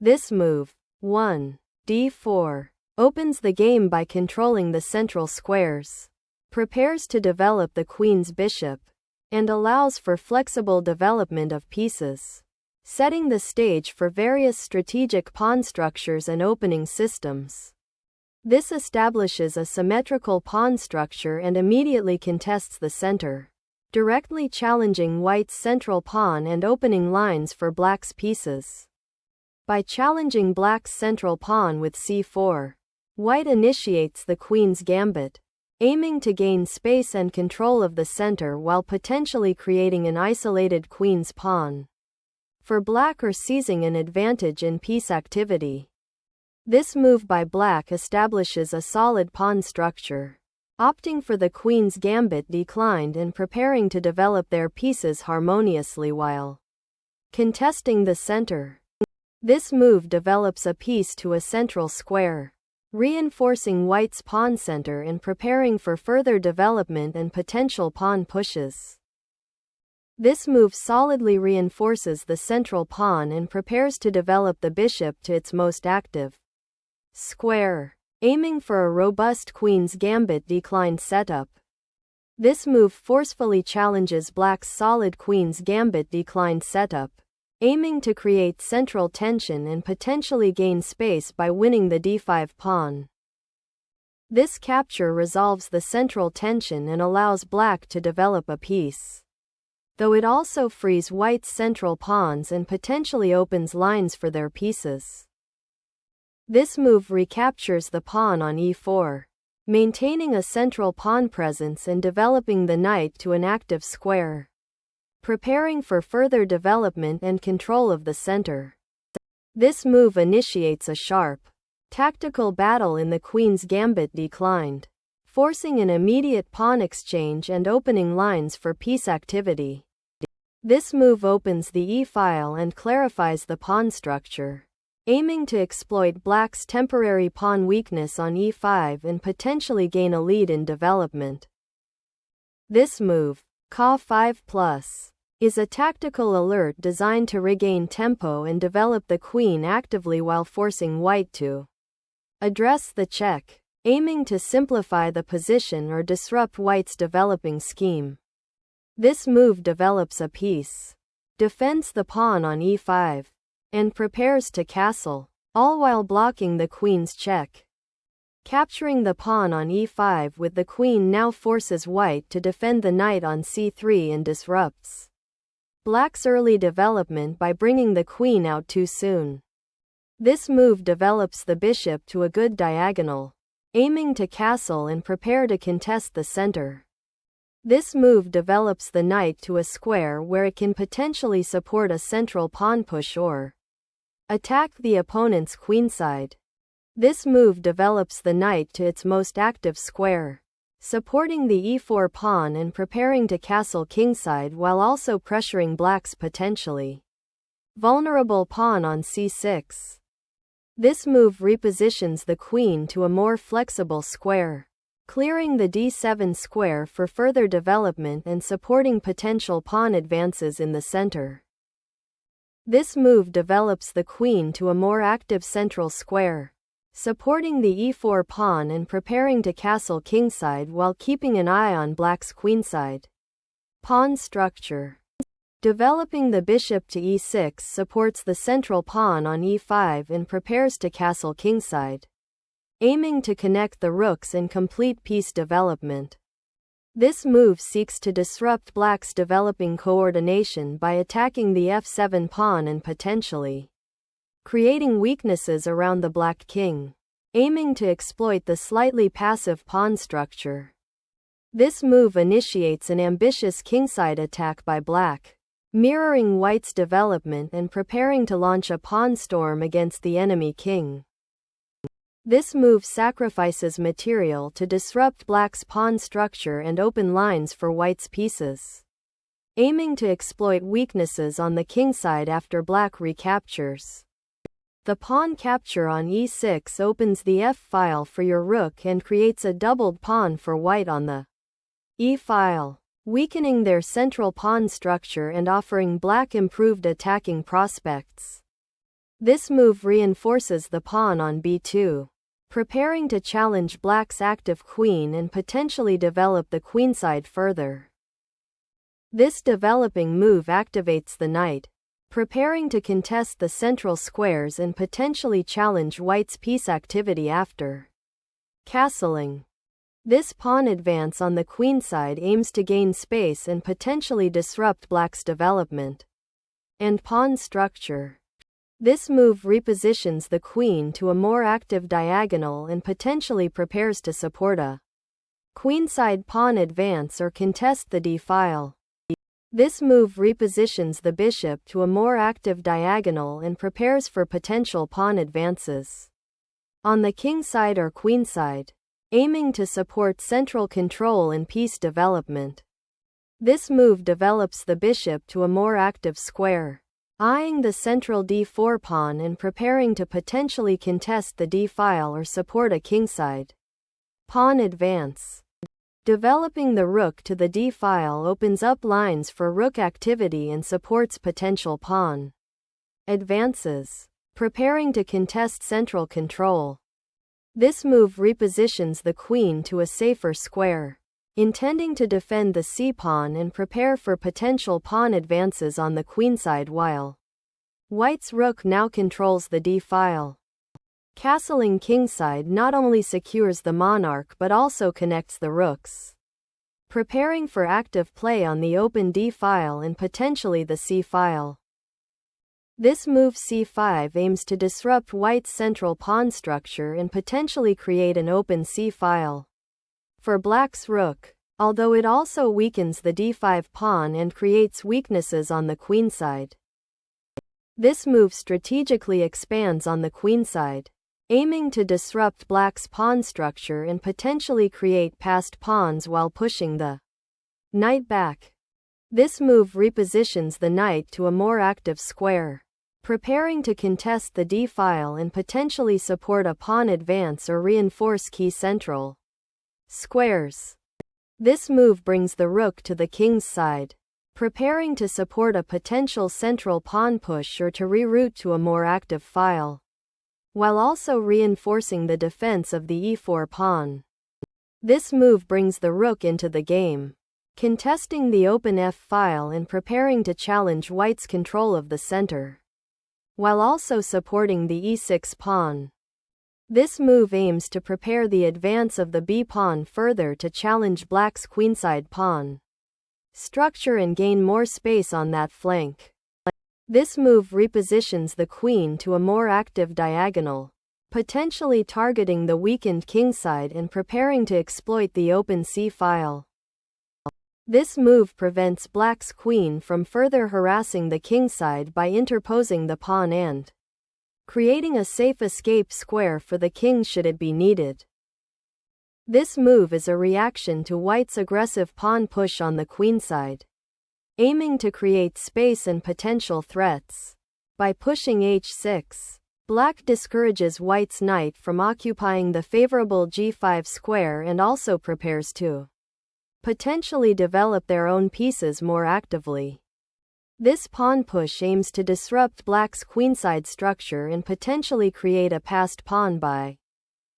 This move, 1. d4, opens the game by controlling the central squares, prepares to develop the queen's bishop, and allows for flexible development of pieces, setting the stage for various strategic pawn structures and opening systems. This establishes a symmetrical pawn structure and immediately contests the center, directly challenging white's central pawn and opening lines for black's pieces. By challenging black's central pawn with c4, white initiates the queen's gambit, aiming to gain space and control of the center while potentially creating an isolated queen's pawn for black or seizing an advantage in piece activity. This move by black establishes a solid pawn structure, opting for the queen's gambit declined and preparing to develop their pieces harmoniously while contesting the center. This move develops a piece to a central square, reinforcing white's pawn center and preparing for further development and potential pawn pushes. This move solidly reinforces the central pawn and prepares to develop the bishop to its most active square, aiming for a robust queen's gambit declined setup. This move forcefully challenges black's solid queen's gambit declined setup, aiming to create central tension and potentially gain space by winning the d5 pawn. This capture resolves the central tension and allows black to develop a piece, though it also frees white's central pawns and potentially opens lines for their pieces. This move recaptures the pawn on e4, maintaining a central pawn presence and developing the knight to an active square, preparing for further development and control of the center. This move initiates a sharp, tactical battle in the queen's gambit declined, forcing an immediate pawn exchange and opening lines for piece activity. This move opens the e-file and clarifies the pawn structure, aiming to exploit black's temporary pawn weakness on e5 and potentially gain a lead in development. This move, Ka5+, is a tactical alert designed to regain tempo and develop the queen actively while forcing white to address the check, aiming to simplify the position or disrupt white's developing scheme. This move develops a piece, defends the pawn on e5, and prepares to castle, all while blocking the queen's check. Capturing the pawn on e5 with the queen now forces white to defend the knight on c3 and disrupts black's early development by bringing the queen out too soon. This move develops the bishop to a good diagonal, aiming to castle and prepare to contest the center. This move develops the knight to a square where it can potentially support a central pawn push or attack the opponent's queenside. This move develops the knight to its most active square, supporting the e4 pawn and preparing to castle kingside while also pressuring black's potentially vulnerable pawn on c6. This move repositions the queen to a more flexible square, clearing the d7 square for further development and supporting potential pawn advances in the center. This move develops the queen to a more active central square, supporting the e4 pawn and preparing to castle kingside while keeping an eye on black's queenside pawn structure. Developing the bishop to e6 supports the central pawn on e5 and prepares to castle kingside, aiming to connect the rooks and complete piece development. This move seeks to disrupt black's developing coordination by attacking the f7 pawn and potentially creating weaknesses around the black king, aiming to exploit the slightly passive pawn structure. This move initiates an ambitious kingside attack by black, mirroring white's development and preparing to launch a pawn storm against the enemy king. This move sacrifices material to disrupt black's pawn structure and open lines for white's pieces, aiming to exploit weaknesses on the kingside after black recaptures. The pawn capture on e6 opens the f-file for your rook and creates a doubled pawn for white on the e-file, weakening their central pawn structure and offering black improved attacking prospects. This move reinforces the pawn on b2, preparing to challenge black's active queen and potentially develop the queenside further. This developing move activates the knight, preparing to contest the central squares and potentially challenge white's piece activity after castling. This pawn advance on the queenside aims to gain space and potentially disrupt black's development and pawn structure. This move repositions the queen to a more active diagonal and potentially prepares to support a queenside pawn advance or contest the d-file. This move repositions the bishop to a more active diagonal and prepares for potential pawn advances on the kingside or queenside, aiming to support central control and piece development. This move develops the bishop to a more active square, eyeing the central d4 pawn and preparing to potentially contest the d-file or support a kingside pawn advance. Developing the rook to the d-file opens up lines for rook activity and supports potential pawn advances, preparing to contest central control. This move repositions the queen to a safer square, intending to defend the c-pawn and prepare for potential pawn advances on the queenside while white's rook now controls the d-file. Castling kingside not only secures the monarch but also connects the rooks, preparing for active play on the open d-file and potentially the c-file. This move c5 aims to disrupt white's central pawn structure and potentially create an open c-file for black's rook, although it also weakens the d5 pawn and creates weaknesses on the queenside. This move strategically expands on the queenside, aiming to disrupt black's pawn structure and potentially create passed pawns while pushing the knight back. This move repositions the knight to a more active square, preparing to contest the d-file and potentially support a pawn advance or reinforce key central squares. This move brings the rook to the king's side, preparing to support a potential central pawn push or to reroute to a more active file, while also reinforcing the defense of the e4 pawn. This move brings the rook into the game, contesting the open f-file and preparing to challenge white's control of the center, while also supporting the e6 pawn. This move aims to prepare the advance of the b-pawn further to challenge black's queenside pawn structure and gain more space on that flank. This move repositions the queen to a more active diagonal, potentially targeting the weakened kingside and preparing to exploit the open c-file. This move prevents black's queen from further harassing the kingside by interposing the pawn and creating a safe escape square for the king should it be needed. This move is a reaction to white's aggressive pawn push on the queenside, aiming to create space and potential threats. By pushing h6, black discourages white's knight from occupying the favorable g5 square and also prepares to potentially develop their own pieces more actively. This pawn push aims to disrupt black's queenside structure and potentially create a passed pawn by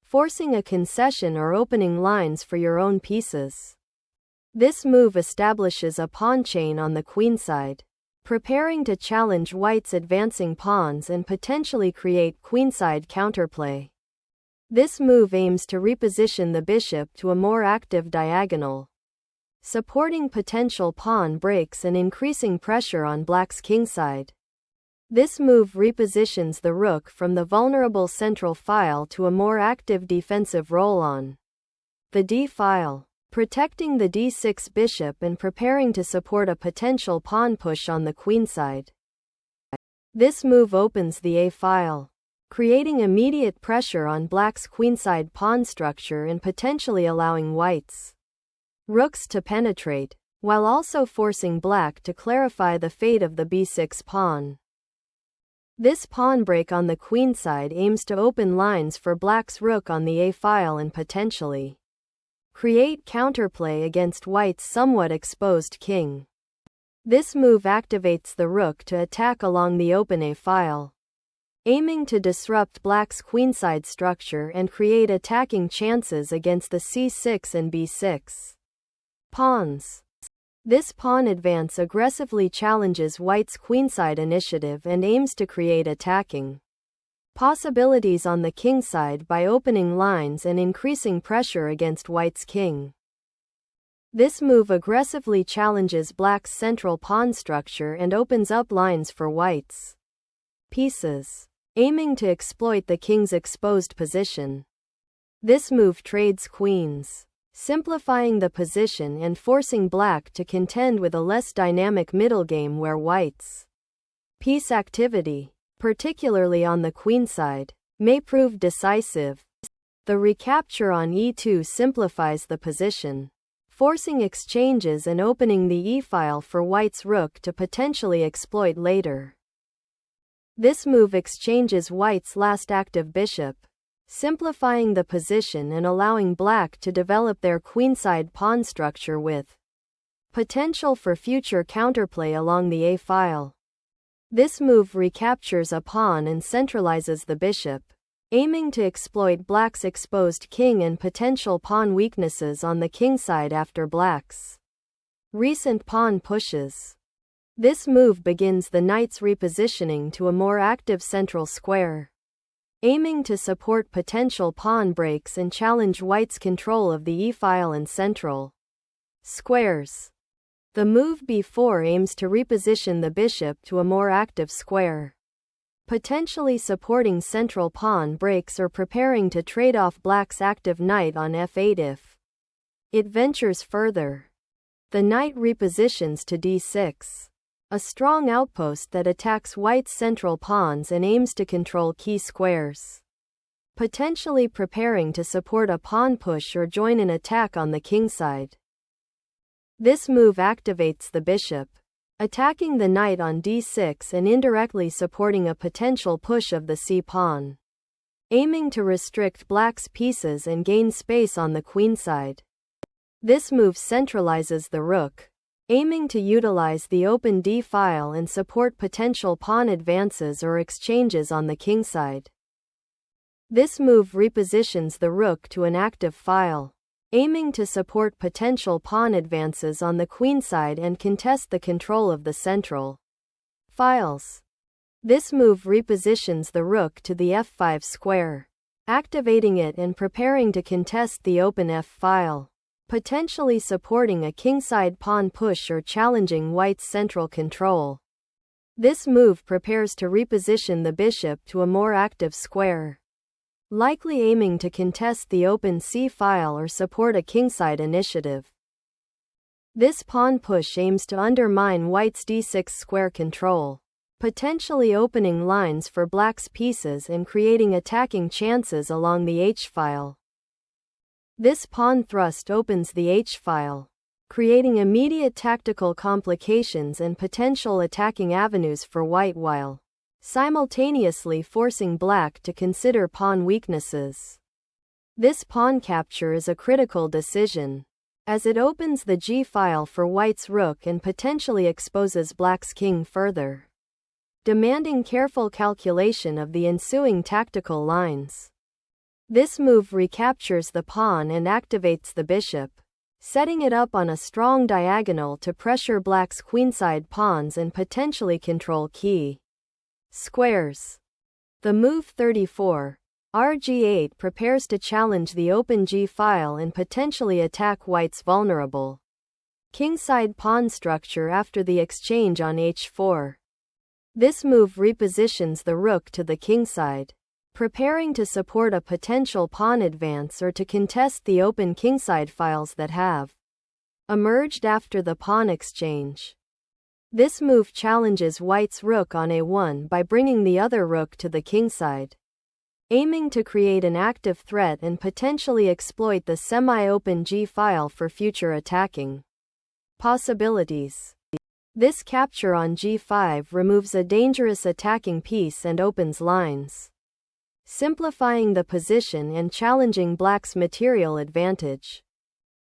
forcing a concession or opening lines for your own pieces. This move establishes a pawn chain on the queenside, preparing to challenge white's advancing pawns and potentially create queenside counterplay. This move aims to reposition the bishop to a more active diagonal, supporting potential pawn breaks and increasing pressure on black's kingside. This move repositions the rook from the vulnerable central file to a more active defensive role on the d-file, protecting the d6 bishop and preparing to support a potential pawn push on the queenside. This move opens the a-file, creating immediate pressure on black's queenside pawn structure and potentially allowing white's rooks to penetrate, while also forcing black to clarify the fate of the b6 pawn. This pawn break on the queenside aims to open lines for black's rook on the a-file and potentially create counterplay against white's somewhat exposed king. This move activates the rook to attack along the open a-file, aiming to disrupt black's queenside structure and create attacking chances against the c6 and b6 pawns. This pawn advance aggressively challenges white's queenside initiative and aims to create attacking possibilities on the kingside by opening lines and increasing pressure against white's king. This move aggressively challenges black's central pawn structure and opens up lines for white's pieces, aiming to exploit the king's exposed position. This move trades queens, simplifying the position and forcing black to contend with a less dynamic middle game where white's piece activity, particularly on the queenside, may prove decisive. The recapture on e2 simplifies the position, forcing exchanges and opening the e-file for white's rook to potentially exploit later. This move exchanges white's last active bishop, simplifying the position and allowing black to develop their queenside pawn structure with potential for future counterplay along the a-file. This move recaptures a pawn and centralizes the bishop, aiming to exploit black's exposed king and potential pawn weaknesses on the kingside after black's recent pawn pushes. This move begins the knight's repositioning to a more active central square, aiming to support potential pawn breaks and challenge white's control of the e-file and central squares. The move b4 aims to reposition the bishop to a more active square, potentially supporting central pawn breaks or preparing to trade off black's active knight on f8 if it ventures further. The knight repositions to d6, a strong outpost that attacks white's central pawns and aims to control key squares, potentially preparing to support a pawn push or join an attack on the kingside. This move activates the bishop, attacking the knight on d6 and indirectly supporting a potential push of the c-pawn, aiming to restrict black's pieces and gain space on the queenside. This move centralizes the rook, aiming to utilize the open d-file and support potential pawn advances or exchanges on the kingside. This move repositions the rook to an active file, aiming to support potential pawn advances on the queenside and contest the control of the central files. This move repositions the rook to the f5 square, activating it and preparing to contest the open f-file, potentially supporting a kingside pawn push or challenging white's central control. This move prepares to reposition the bishop to a more active square, likely aiming to contest the open c-file or support a kingside initiative. This pawn push aims to undermine white's d6 square control, potentially opening lines for black's pieces and creating attacking chances along the h-file. This pawn thrust opens the h-file, creating immediate tactical complications and potential attacking avenues for white while simultaneously forcing black to consider pawn weaknesses. This pawn capture is a critical decision, as it opens the g-file for white's rook and potentially exposes black's king further, demanding careful calculation of the ensuing tactical lines. This move recaptures the pawn and activates the bishop, setting it up on a strong diagonal to pressure black's queenside pawns and potentially control key squares. The move 34, Rg8 prepares to challenge the open g-file and potentially attack white's vulnerable kingside pawn structure after the exchange on h4. This move repositions the rook to the kingside, preparing to support a potential pawn advance or to contest the open kingside files that have emerged after the pawn exchange. This move challenges white's rook on a1 by bringing the other rook to the kingside, aiming to create an active threat and potentially exploit the semi-open g-file for future attacking possibilities. This capture on g5 removes a dangerous attacking piece and opens lines, simplifying the position and challenging black's material advantage.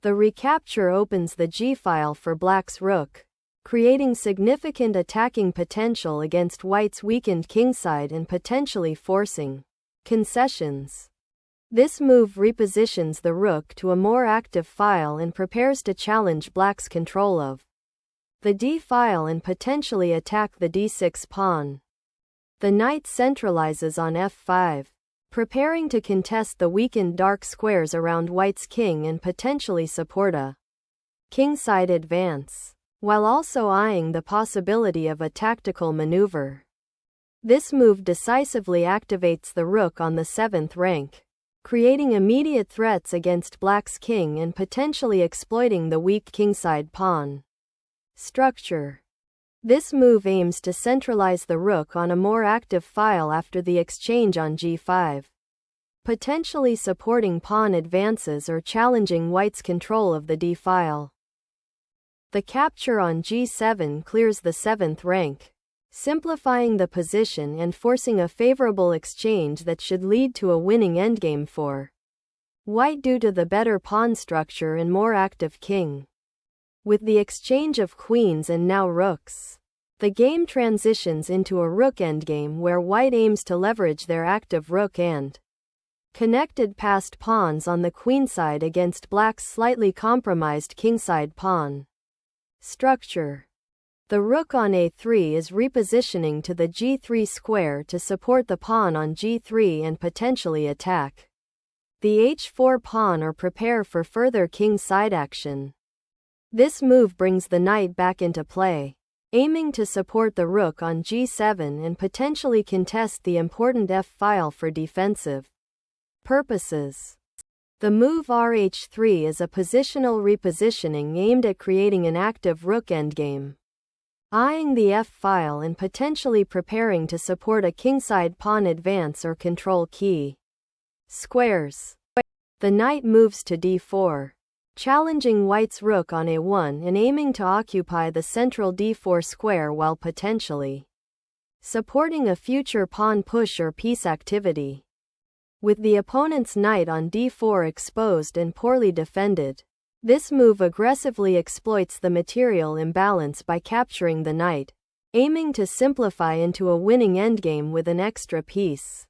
The recapture opens the g-file for black's rook, creating significant attacking potential against white's weakened kingside and potentially forcing concessions. This move repositions the rook to a more active file and prepares to challenge black's control of the d file and potentially attack the d6 pawn. The knight centralizes on f5, preparing to contest the weakened dark squares around white's king and potentially support a kingside advance, while also eyeing the possibility of a tactical maneuver. This move decisively activates the rook on the 7th rank, creating immediate threats against black's king and potentially exploiting the weak kingside pawn. Structure. This move aims to centralize the rook on a more active file after the exchange on g5, potentially supporting pawn advances or challenging white's control of the d file. The capture on g7 clears the 7th rank, simplifying the position and forcing a favorable exchange that should lead to a winning endgame for white due to the better pawn structure and more active king. With the exchange of queens and now rooks, the game transitions into a rook endgame where white aims to leverage their active rook and connected passed pawns on the queenside against black's slightly compromised kingside pawn. Structure. The rook on a3 is repositioning to the g3 square to support the pawn on g3 and potentially attack the h4 pawn or prepare for further kingside action. This move brings the knight back into play, aiming to support the rook on g7 and potentially contest the important f-file for defensive purposes. The move rh3 is a positional repositioning aimed at creating an active rook endgame, eyeing the f-file and potentially preparing to support a kingside pawn advance or control key squares. The knight moves to d4, challenging white's rook on a1 and aiming to occupy the central d4 square while potentially supporting a future pawn push or piece activity. With the opponent's knight on d4 exposed and poorly defended, this move aggressively exploits the material imbalance by capturing the knight, aiming to simplify into a winning endgame with an extra piece.